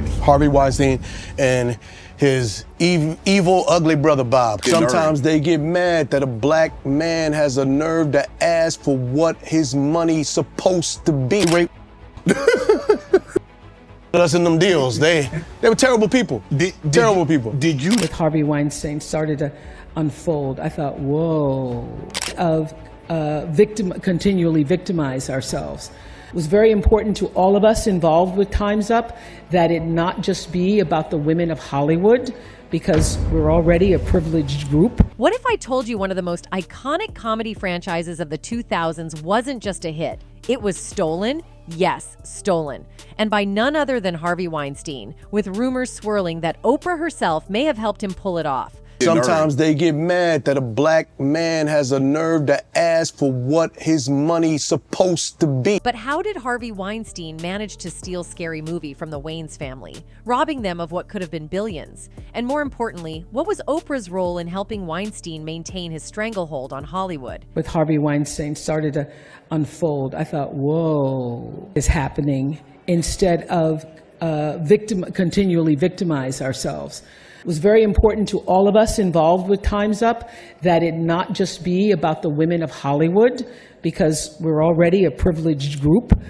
company. Harvey Weinstein and his evil, ugly brother Bob. Sometimes they get mad that a black man has a nerve to ask for what his money's supposed to be. Us in them deals, they were terrible people. Terrible people. Did you? With Harvey Weinstein started to unfold, I thought, whoa, of continually victimize ourselves. It was very important to all of us involved with Time's Up that it not just be about the women of Hollywood, because we're already a privileged group. What if I told you one of the most iconic comedy franchises of the 2000s wasn't just a hit? It was stolen? Yes, stolen. And by none other than Harvey Weinstein, with rumors swirling that Oprah herself may have helped him pull it off. Sometimes they get mad that a black man has a nerve to ask for what his money's supposed to be. But how did Harvey Weinstein manage to steal Scary Movie from the Wayans family, robbing them of what could have been billions? And more importantly, what was Oprah's role in helping Weinstein maintain his stranglehold on Hollywood? With Harvey Weinstein started to unfold, I thought, whoa, is happening, instead of continually victimize ourselves. It was very important to all of us involved with Time's Up that it not just be about the women of Hollywood, because we're already a privileged group.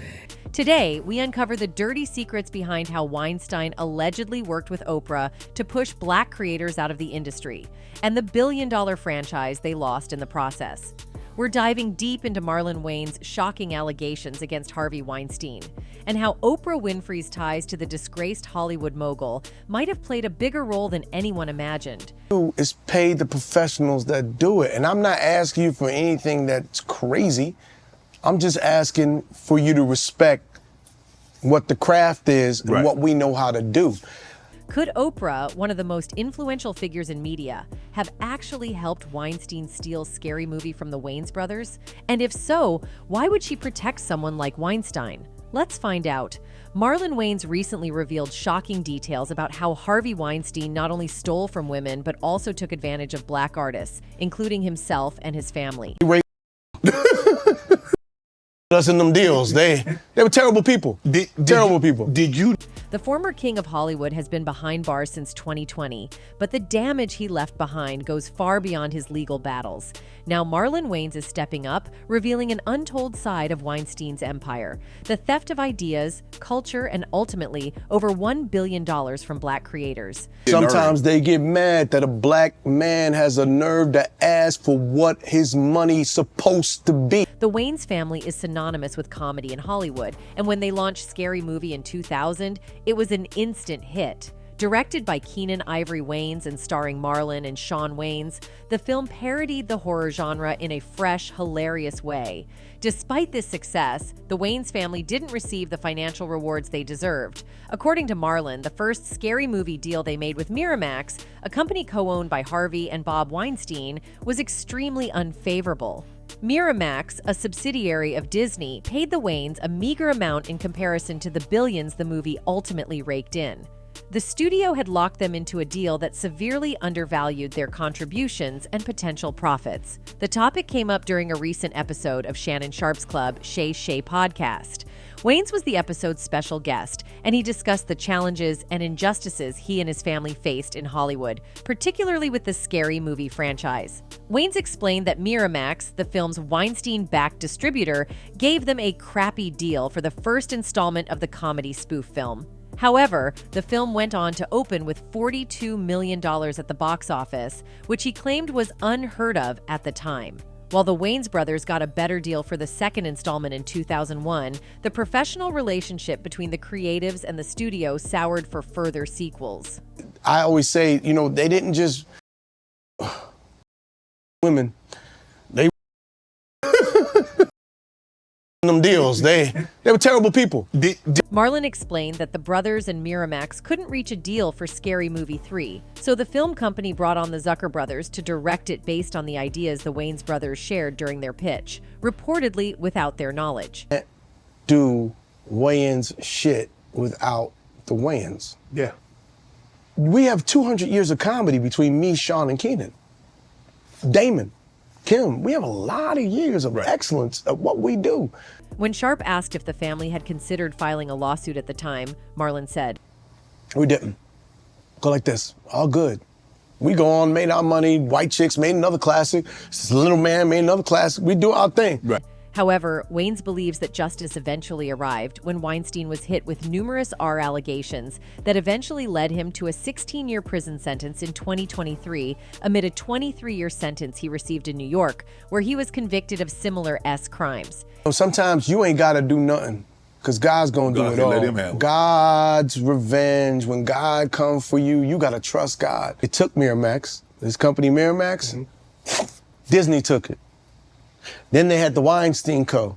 Today, we uncover the dirty secrets behind how Weinstein allegedly worked with Oprah to push black creators out of the industry, and the billion-dollar franchise they lost in the process. We're diving deep into Marlon Wayans' shocking allegations against Harvey Weinstein, and how Oprah Winfrey's ties to the disgraced Hollywood mogul might have played a bigger role than anyone imagined. It's paid the professionals that do it, and I'm not asking you for anything that's crazy. I'm just asking for you to respect what the craft is and what we know how to do. Could Oprah, one of the most influential figures in media, have actually helped Weinstein steal Scary Movie from the Wayans brothers? And if so, why would she protect someone like Weinstein? Let's find out. Marlon Wayans recently revealed shocking details about how Harvey Weinstein not only stole from women, but also took advantage of black artists, including himself and his family. Us in them deals, they were terrible people. Terrible people. Did you? The former king of Hollywood has been behind bars since 2020, but the damage he left behind goes far beyond his legal battles. Now Marlon Wayans is stepping up, revealing an untold side of Weinstein's empire, the theft of ideas, culture, and ultimately over $1 billion from black creators. Sometimes they get mad that a black man has a nerve to ask for what his money's supposed to be. The Wayans family is synonymous with comedy in Hollywood, and when they launched Scary Movie in 2000, it was an instant hit. Directed by Keenan Ivory Wayans and starring Marlon and Shawn Wayans, the film parodied the horror genre in a fresh, hilarious way. Despite this success, the Wayans family didn't receive the financial rewards they deserved. According to Marlon, the first Scary Movie deal they made with Miramax, a company co-owned by Harvey and Bob Weinstein, was extremely unfavorable. Miramax, a subsidiary of Disney, paid the Wayans a meager amount in comparison to the billions the movie ultimately raked in. The studio had locked them into a deal that severely undervalued their contributions and potential profits. The topic came up during a recent episode of Shannon Sharp's Club, Shay Shay podcast. Wayans was the episode's special guest, and he discussed the challenges and injustices he and his family faced in Hollywood, particularly with the Scary Movie franchise. Wayans explained that Miramax, the film's Weinstein-backed distributor, gave them a crappy deal for the first installment of the comedy spoof film. However, the film went on to open with $42 million at the box office, which he claimed was unheard of at the time. While the Wayans brothers got a better deal for the second installment in 2001, the professional relationship between the creatives and the studio soured for further sequels. I always say, you know, they didn't just women. They them deals. They were terrible people. Marlon explained that the brothers and Miramax couldn't reach a deal for Scary Movie 3, so the film company brought on the Zucker brothers to direct it based on the ideas the Wayans brothers shared during their pitch, reportedly without their knowledge. Do Wayans shit without the Wayans. Yeah. We have 200 years of comedy between me, Shawn, and Keenan. Damon, Kim, we have a lot of years of excellence at what we do. When Sharp asked if the family had considered filing a lawsuit at the time, Marlon said, We didn't. Go like this, all good. We go on, made our money, White Chicks made another classic, Little Man made another classic, we do our thing. Right. However, Wayans believes that justice eventually arrived when Weinstein was hit with numerous R allegations that eventually led him to a 16-year prison sentence in 2023 amid a 23-year sentence he received in New York, where he was convicted of similar S crimes. Sometimes you ain't gotta do nothing, because God's gonna do it all. Let him handle it. God's revenge, when God comes for you, you gotta trust God. It took Miramax, this company Miramax, Disney took it. Then they had the Weinstein Co.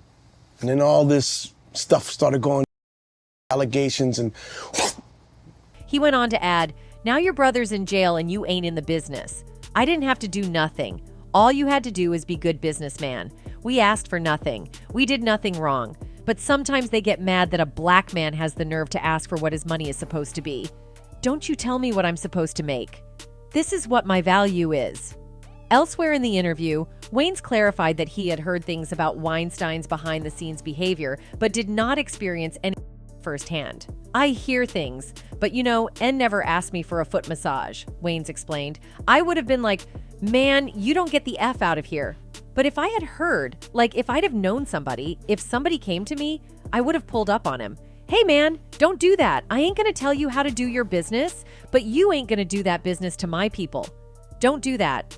And then all this stuff started going, allegations and... He went on to add, "Now your brother's in jail and you ain't in the business. I didn't have to do nothing. All you had to do is be good businessman. We asked for nothing. We did nothing wrong. But sometimes they get mad that a black man has the nerve to ask for what his money is supposed to be. Don't you tell me what I'm supposed to make. This is what my value is." Elsewhere in the interview, Wayans clarified that he had heard things about Weinstein's behind-the-scenes behavior, but did not experience any firsthand. "I hear things, but N never asked me for a foot massage," Wayans explained. "I would have been like, man, you don't get the F out of here. But if I had heard, like if I'd have known somebody, if somebody came to me, I would have pulled up on him. Hey man, don't do that. I ain't gonna tell you how to do your business, but you ain't gonna do that business to my people. Don't do that."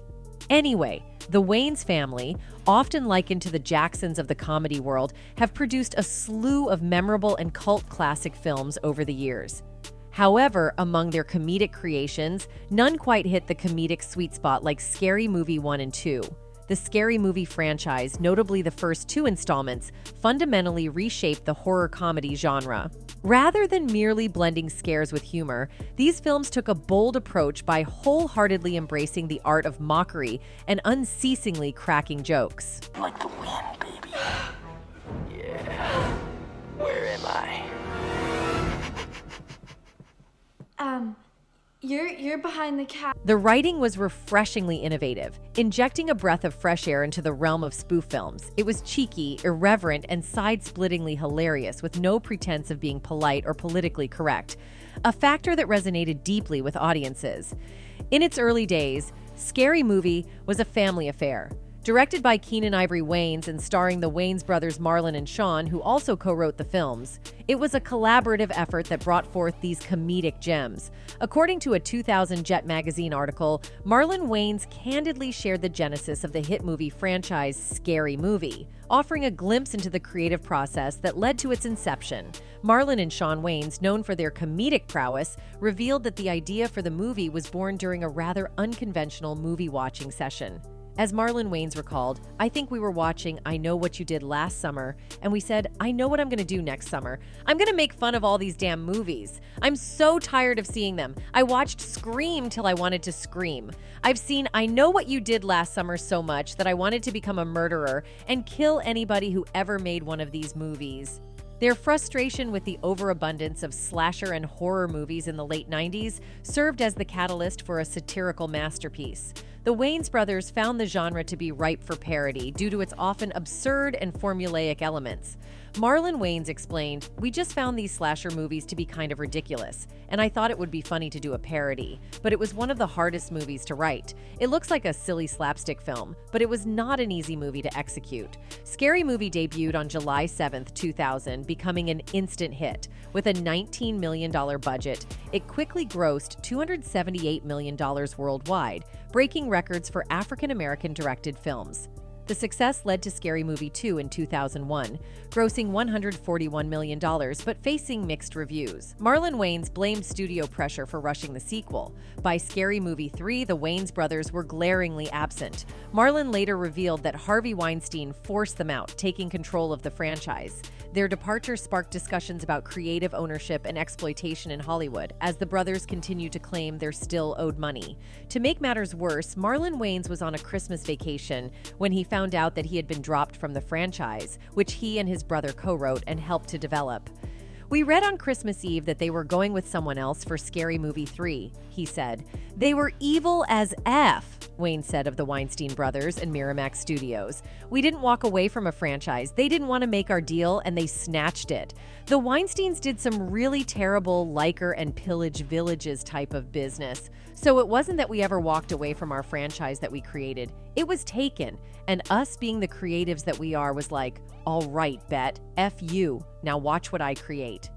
Anyway, the Wayans family, often likened to the Jacksons of the comedy world, have produced a slew of memorable and cult classic films over the years. However, among their comedic creations, none quite hit the comedic sweet spot like Scary Movie 1 and 2. The Scary Movie franchise, notably the first two installments, fundamentally reshaped the horror comedy genre. Rather than merely blending scares with humor, these films took a bold approach by wholeheartedly embracing the art of mockery and unceasingly cracking jokes. Like the wind, baby. Yeah. Where am I? You're behind the cat. The writing was refreshingly innovative, injecting a breath of fresh air into the realm of spoof films. It was cheeky, irreverent, and side-splittingly hilarious, with no pretense of being polite or politically correct, a factor that resonated deeply with audiences. In its early days, Scary Movie was a family affair. Directed by Keenan Ivory Wayans and starring the Wayans brothers Marlon and Shawn, who also co-wrote the films, it was a collaborative effort that brought forth these comedic gems. According to a 2000 Jet magazine article, Marlon Wayans candidly shared the genesis of the hit movie franchise Scary Movie, offering a glimpse into the creative process that led to its inception. Marlon and Shawn Wayans, known for their comedic prowess, revealed that the idea for the movie was born during a rather unconventional movie-watching session. As Marlon Wayans recalled, "I think we were watching I Know What You Did Last Summer, and we said, I know what I'm gonna do next summer. I'm gonna make fun of all these damn movies. I'm so tired of seeing them. I watched Scream till I wanted to scream. I've seen I Know What You Did Last Summer so much that I wanted to become a murderer and kill anybody who ever made one of these movies." Their frustration with the overabundance of slasher and horror movies in the late 90s served as the catalyst for a satirical masterpiece. The Wayans brothers found the genre to be ripe for parody due to its often absurd and formulaic elements. Marlon Wayans explained, "We just found these slasher movies to be kind of ridiculous, and I thought it would be funny to do a parody, but it was one of the hardest movies to write. It looks like a silly slapstick film, but it was not an easy movie to execute." Scary Movie debuted on July 7, 2000, becoming an instant hit. With a $19 million budget, it quickly grossed $278 million worldwide, breaking records for African-American directed films. The success led to Scary Movie 2 in 2001, grossing $141 million but facing mixed reviews. Marlon Wayans blamed studio pressure for rushing the sequel. By Scary Movie 3, the Wayans brothers were glaringly absent. Marlon later revealed that Harvey Weinstein forced them out, taking control of the franchise. Their departure sparked discussions about creative ownership and exploitation in Hollywood, as the brothers continue to claim they're still owed money. To make matters worse, Marlon Wayans was on a Christmas vacation when he found out that he had been dropped from the franchise, which he and his brother co-wrote and helped to develop. "We read on Christmas Eve that they were going with someone else for Scary Movie 3, he said. "They were evil as F," Wayans said of the Weinstein brothers and Miramax Studios. "We didn't walk away from a franchise. They didn't want to make our deal, and they snatched it." The Weinsteins did some really terrible liker and pillage villages type of business. So it wasn't that we ever walked away from our franchise that we created. It was taken. And us being the creatives that we are was like, all right, bet, F you, now watch what I create.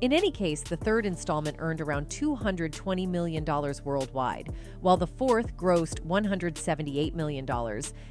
In any case, the third installment earned around $220 million worldwide, while the fourth grossed $178 million,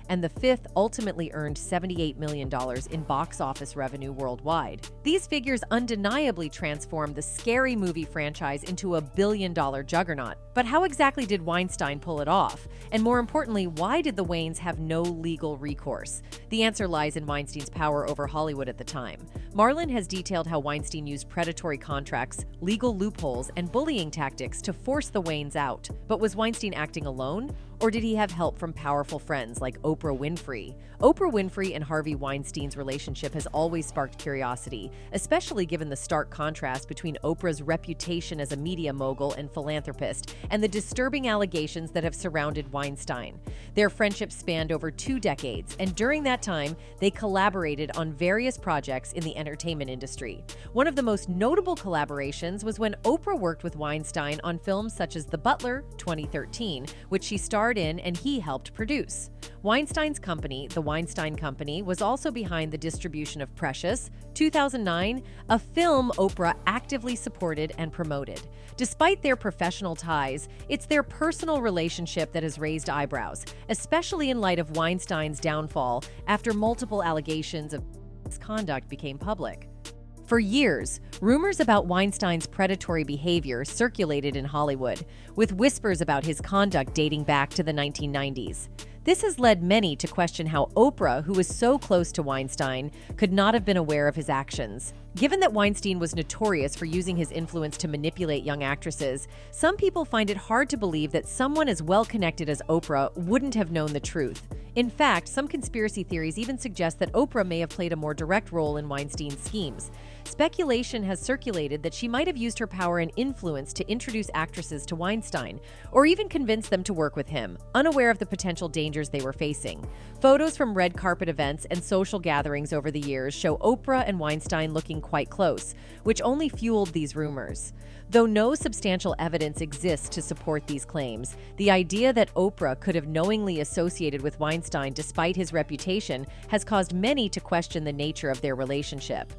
and the fifth ultimately earned $78 million in box office revenue worldwide. These figures undeniably transformed the Scary Movie franchise into a billion-dollar juggernaut. But how exactly did Weinstein pull it off? And more importantly, why did the Wayans have no legal recourse? The answer lies in Weinstein's power over Hollywood at the time. Marlon has detailed how Weinstein used predatory contracts, legal loopholes, and bullying tactics to force the Wayans out. But was Weinstein acting alone? Or did he have help from powerful friends like Oprah Winfrey? Oprah Winfrey and Harvey Weinstein's relationship has always sparked curiosity, especially given the stark contrast between Oprah's reputation as a media mogul and philanthropist and the disturbing allegations that have surrounded Weinstein. Their friendship spanned over 2 decades, and during that time, they collaborated on various projects in the entertainment industry. One of the most notable collaborations was when Oprah worked with Weinstein on films such as The Butler, 2013, which she starred in and he helped produce. Weinstein's company, the Weinstein Company, was also behind the distribution of Precious, 2009, a film Oprah actively supported and promoted. Despite their professional ties, it's their personal relationship that has raised eyebrows, especially in light of Weinstein's downfall after multiple allegations of misconduct became public. For years, rumors about Weinstein's predatory behavior circulated in Hollywood, with whispers about his conduct dating back to the 1990s. This has led many to question how Oprah, who was so close to Weinstein, could not have been aware of his actions. Given that Weinstein was notorious for using his influence to manipulate young actresses, some people find it hard to believe that someone as well-connected as Oprah wouldn't have known the truth. In fact, some conspiracy theories even suggest that Oprah may have played a more direct role in Weinstein's schemes. Speculation has circulated that she might have used her power and influence to introduce actresses to Weinstein, or even convince them to work with him, unaware of the potential dangers they were facing. Photos from red carpet events and social gatherings over the years show Oprah and Weinstein looking quite close, which only fueled these rumors. Though no substantial evidence exists to support these claims, the idea that Oprah could have knowingly associated with Weinstein despite his reputation has caused many to question the nature of their relationship.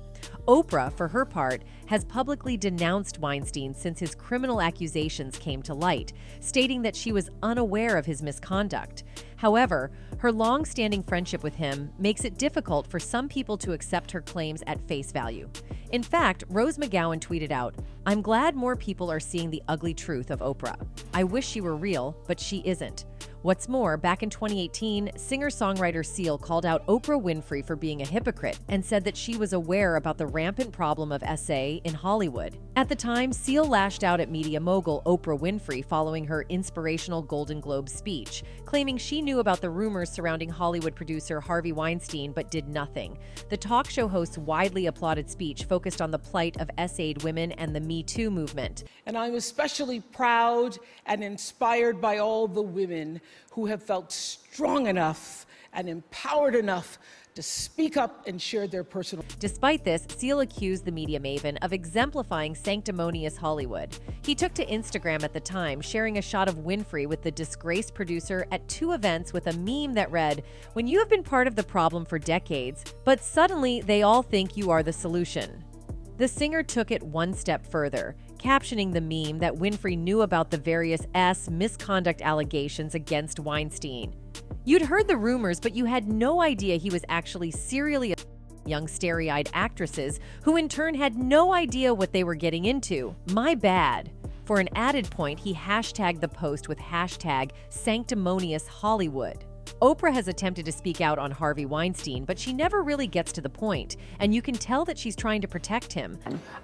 Oprah, for her part, has publicly denounced Weinstein since his criminal accusations came to light, stating that she was unaware of his misconduct. However, her long-standing friendship with him makes it difficult for some people to accept her claims at face value. In fact, Rose McGowan tweeted out, "I'm glad more people are seeing the ugly truth of Oprah. I wish she were real, but she isn't." What's more, back in 2018, singer-songwriter Seal called out Oprah Winfrey for being a hypocrite and said that she was aware about the rampant problem of SA in Hollywood. At the time, Seal lashed out at media mogul Oprah Winfrey following her inspirational Golden Globe speech, claiming she knew about the rumors surrounding Hollywood producer Harvey Weinstein but did nothing. The talk show host's widely applauded speech focused on the plight of SA'd women and the Me Too movement. And I'm especially proud and inspired by all the women who have felt strong enough and empowered enough to speak up and share their personal. Despite this, Seal accused the media maven of exemplifying sanctimonious Hollywood. He took to Instagram at the time, sharing a shot of Winfrey with the disgraced producer at 2 events with a meme that read, "When you have been part of the problem for decades, but suddenly they all think you are the solution." The singer took it one step further, captioning the meme that Winfrey knew about the various misconduct allegations against Weinstein. "You'd heard the rumors, but you had no idea he was actually serially young starry-eyed actresses who in turn had no idea what they were getting into. My bad." For an added point, he hashtagged the post with hashtag sanctimonious Hollywood. Oprah has attempted to speak out on Harvey Weinstein, but she never really gets to the point, and you can tell that she's trying to protect him.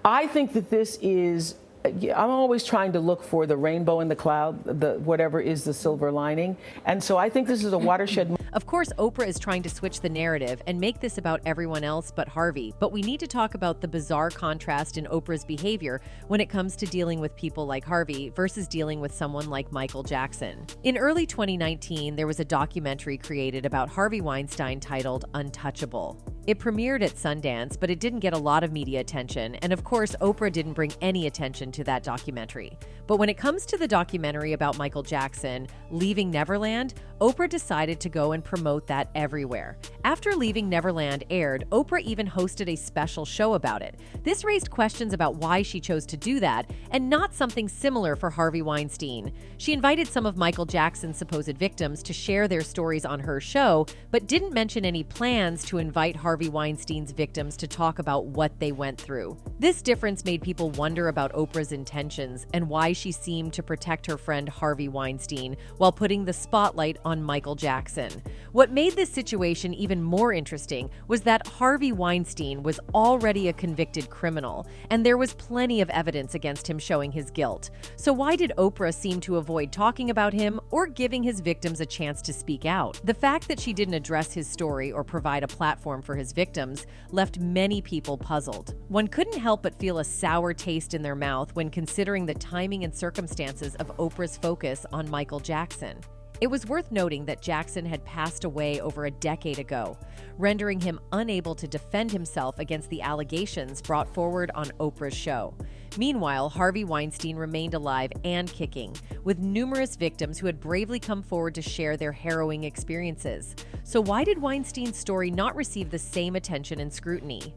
I think that this is, I'm always trying to look for the rainbow in the cloud, whatever is the silver lining, and so I think this is a watershed. Of course, Oprah is trying to switch the narrative and make this about everyone else but Harvey, but we need to talk about the bizarre contrast in Oprah's behavior when it comes to dealing with people like Harvey versus dealing with someone like Michael Jackson. In early 2019, there was a documentary created about Harvey Weinstein titled Untouchable. It premiered at Sundance, but it didn't get a lot of media attention, and of course, Oprah didn't bring any attention to that documentary. But when it comes to the documentary about Michael Jackson, Leaving Neverland, Oprah decided to go and promote that everywhere. After Leaving Neverland aired, Oprah even hosted a special show about it. This raised questions about why she chose to do that, and not something similar for Harvey Weinstein. She invited some of Michael Jackson's supposed victims to share their stories on her show, but didn't mention any plans to invite Harvey Weinstein's victims to talk about what they went through. This difference made people wonder about Oprah's intentions and why she seemed to protect her friend Harvey Weinstein while putting the spotlight on Michael Jackson. What made this situation even more interesting was that Harvey Weinstein was already a convicted criminal, and there was plenty of evidence against him showing his guilt. So why did Oprah seem to avoid talking about him or giving his victims a chance to speak out? The fact that she didn't address his story or provide a platform for his victims left many people puzzled. One couldn't help but feel a sour taste in their mouth when considering the timing and circumstances of Oprah's focus on Michael Jackson. It was worth noting that Jackson had passed away over a decade ago, rendering him unable to defend himself against the allegations brought forward on Oprah's show. Meanwhile, Harvey Weinstein remained alive and kicking, with numerous victims who had bravely come forward to share their harrowing experiences. So why did Weinstein's story not receive the same attention and scrutiny?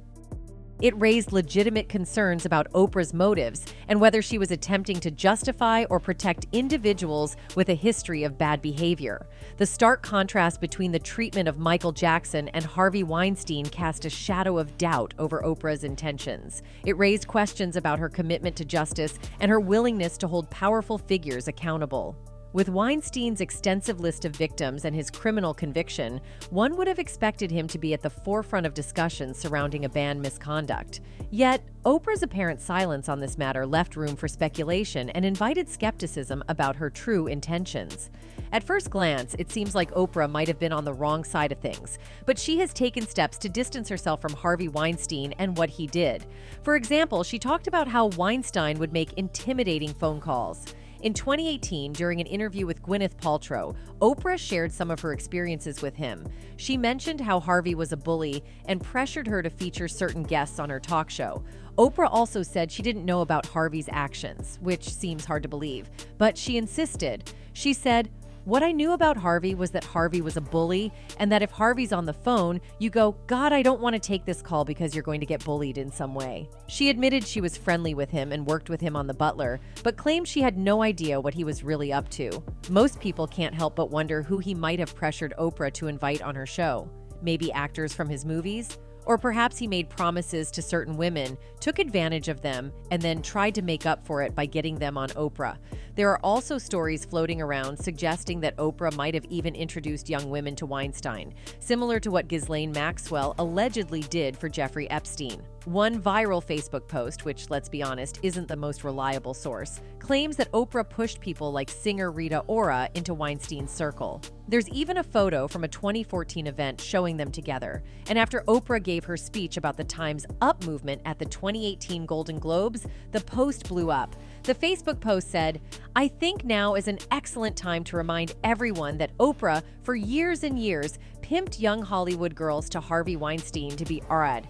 It raised legitimate concerns about Oprah's motives and whether she was attempting to justify or protect individuals with a history of bad behavior. The stark contrast between the treatment of Michael Jackson and Harvey Weinstein cast a shadow of doubt over Oprah's intentions. It raised questions about her commitment to justice and her willingness to hold powerful figures accountable. With Weinstein's extensive list of victims and his criminal conviction, one would have expected him to be at the forefront of discussions surrounding abandoned misconduct. Yet, Oprah's apparent silence on this matter left room for speculation and invited skepticism about her true intentions. At first glance, it seems like Oprah might have been on the wrong side of things, but she has taken steps to distance herself from Harvey Weinstein and what he did. For example, she talked about how Weinstein would make intimidating phone calls. In 2018, during an interview with Gwyneth Paltrow, Oprah shared some of her experiences with him. She mentioned how Harvey was a bully and pressured her to feature certain guests on her talk show. Oprah also said she didn't know about Harvey's actions, which seems hard to believe, but she insisted. She said, "What I knew about Harvey was that Harvey was a bully, and that if Harvey's on the phone, you go, 'God, I don't want to take this call because you're going to get bullied in some way.'" She admitted she was friendly with him and worked with him on The Butler, but claimed she had no idea what he was really up to. Most people can't help but wonder who he might have pressured Oprah to invite on her show. Maybe actors from his movies? Or perhaps he made promises to certain women, took advantage of them, and then tried to make up for it by getting them on Oprah. There are also stories floating around suggesting that Oprah might have even introduced young women to Weinstein, similar to what Ghislaine Maxwell allegedly did for Jeffrey Epstein. One viral Facebook post, which, let's be honest, isn't the most reliable source, claims that Oprah pushed people like singer Rita Ora into Weinstein's circle. There's even a photo from a 2014 event showing them together. And after Oprah gave her speech about the Time's Up movement at the 2018 Golden Globes, the post blew up. The Facebook post said, "I think now is an excellent time to remind everyone that Oprah, for years and years, pimped young Hollywood girls to Harvey Weinstein to be arad."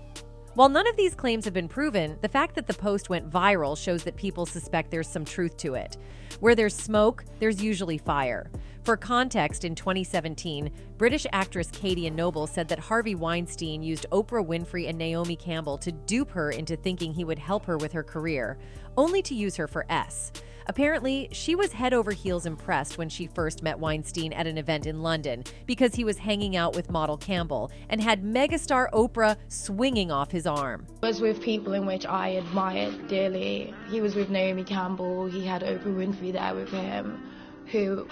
While none of these claims have been proven, the fact that the post went viral shows that people suspect there's some truth to it. Where there's smoke, there's usually fire. For context, in 2017, British actress Katie Noble said that Harvey Weinstein used Oprah Winfrey and Naomi Campbell to dupe her into thinking he would help her with her career, only to use her for S. Apparently, she was head over heels impressed when she first met Weinstein at an event in London because he was hanging out with model Campbell and had megastar Oprah swinging off his arm. I was with people in which I admired dearly. He was with Naomi Campbell, he had Oprah Winfrey there with him, who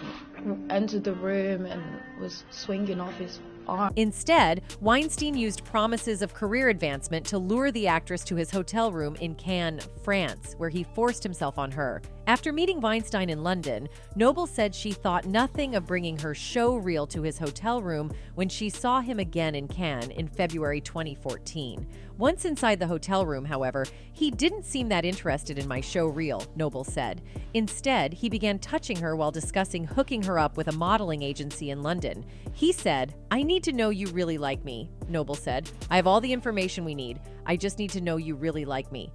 entered the room and was swinging off his arm. Instead, Weinstein used promises of career advancement to lure the actress to his hotel room in Cannes, France, where he forced himself on her. After meeting Weinstein in London, Noble said she thought nothing of bringing her show reel to his hotel room when she saw him again in Cannes in February 2014. Once inside the hotel room, however, he didn't seem that interested in my show reel, Noble said. Instead, he began touching her while discussing hooking her up with a modeling agency in London. He said, "I need to know you really like me," Noble said. "I have all the information we need. I just need to know you really like me."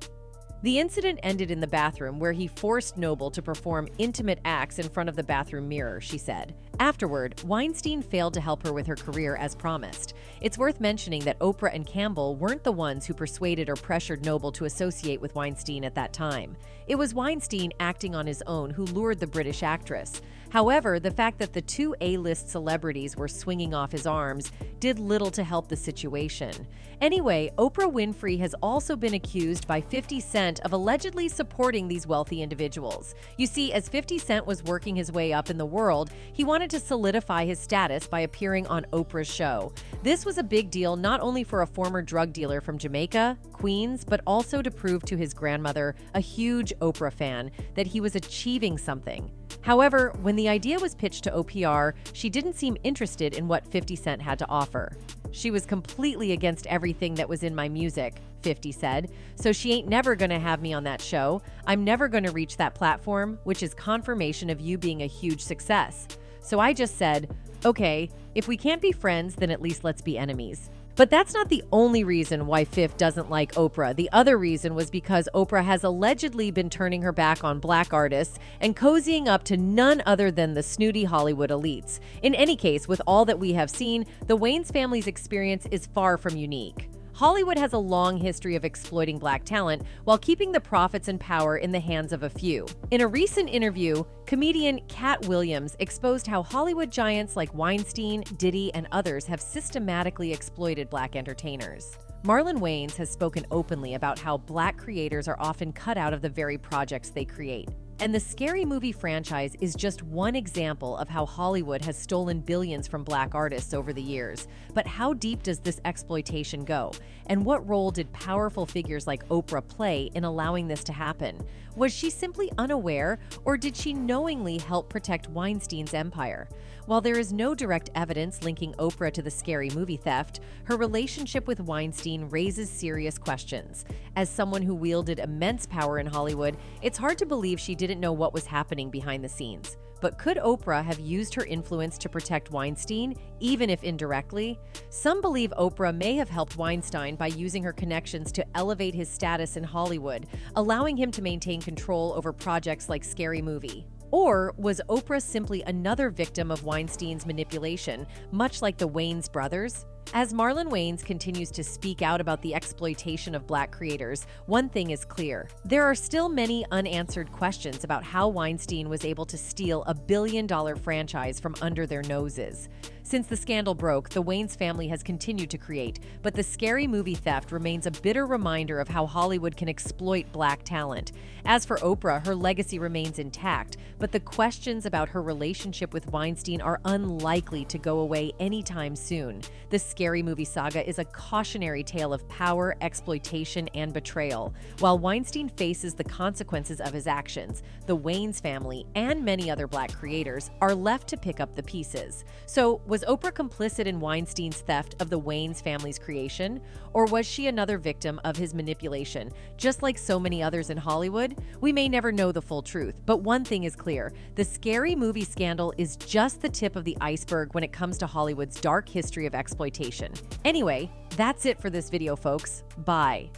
The incident ended in the bathroom, where he forced Noble to perform intimate acts in front of the bathroom mirror, she said. Afterward, Weinstein failed to help her with her career as promised. It's worth mentioning that Oprah and Campbell weren't the ones who persuaded or pressured Noble to associate with Weinstein at that time. It was Weinstein acting on his own who lured the British actress. However, the fact that the two A-list celebrities were swinging off his arms did little to help the situation. Anyway, Oprah Winfrey has also been accused by 50 Cent of allegedly supporting these wealthy individuals. You see, as 50 Cent was working his way up in the world, he wanted to solidify his status by appearing on Oprah's show. This was a big deal not only for a former drug dealer from Jamaica, Queens, but also to prove to his grandmother, a huge Oprah fan, that he was achieving something. However, when the idea was pitched to OPR, she didn't seem interested in what 50 Cent had to offer. "She was completely against everything that was in my music," 50 said, "so she ain't never gonna have me on that show. I'm never gonna reach that platform, which is confirmation of you being a huge success. So I just said, okay, if we can't be friends, then at least let's be enemies." But that's not the only reason why Fifth doesn't like Oprah. The other reason was because Oprah has allegedly been turning her back on black artists and cozying up to none other than the snooty Hollywood elites. In any case, with all that we have seen, the Wayans family's experience is far from unique. Hollywood has a long history of exploiting black talent while keeping the profits and power in the hands of a few. In a recent interview, comedian Cat Williams exposed how Hollywood giants like Weinstein, Diddy, and others have systematically exploited black entertainers. Marlon Wayans has spoken openly about how black creators are often cut out of the very projects they create. And the Scary Movie franchise is just one example of how Hollywood has stolen billions from black artists over the years. But how deep does this exploitation go? And what role did powerful figures like Oprah play in allowing this to happen? Was she simply unaware, or did she knowingly help protect Weinstein's empire? While there is no direct evidence linking Oprah to the Scary Movie theft, her relationship with Weinstein raises serious questions. As someone who wielded immense power in Hollywood, it's hard to believe she didn't know what was happening behind the scenes. But could Oprah have used her influence to protect Weinstein, even if indirectly? Some believe Oprah may have helped Weinstein by using her connections to elevate his status in Hollywood, allowing him to maintain control over projects like Scary Movie. Or was Oprah simply another victim of Weinstein's manipulation, much like the Wayans brothers? As Marlon Wayans continues to speak out about the exploitation of black creators, one thing is clear. There are still many unanswered questions about how Weinstein was able to steal a billion-dollar franchise from under their noses. Since the scandal broke, the Wayans family has continued to create, but the Scary Movie theft remains a bitter reminder of how Hollywood can exploit black talent. As for Oprah, her legacy remains intact, but the questions about her relationship with Weinstein are unlikely to go away anytime soon. The Scary Movie saga is a cautionary tale of power, exploitation, and betrayal. While Weinstein faces the consequences of his actions, the Wayans family and many other black creators are left to pick up the pieces. So, was Oprah complicit in Weinstein's theft of the Wayans family's creation? Or was she another victim of his manipulation? Just like so many others in Hollywood, we may never know the full truth, but one thing is clear: the Scary Movie scandal is just the tip of the iceberg when it comes to Hollywood's dark history of exploitation. Anyway, that's it for this video, folks. Bye.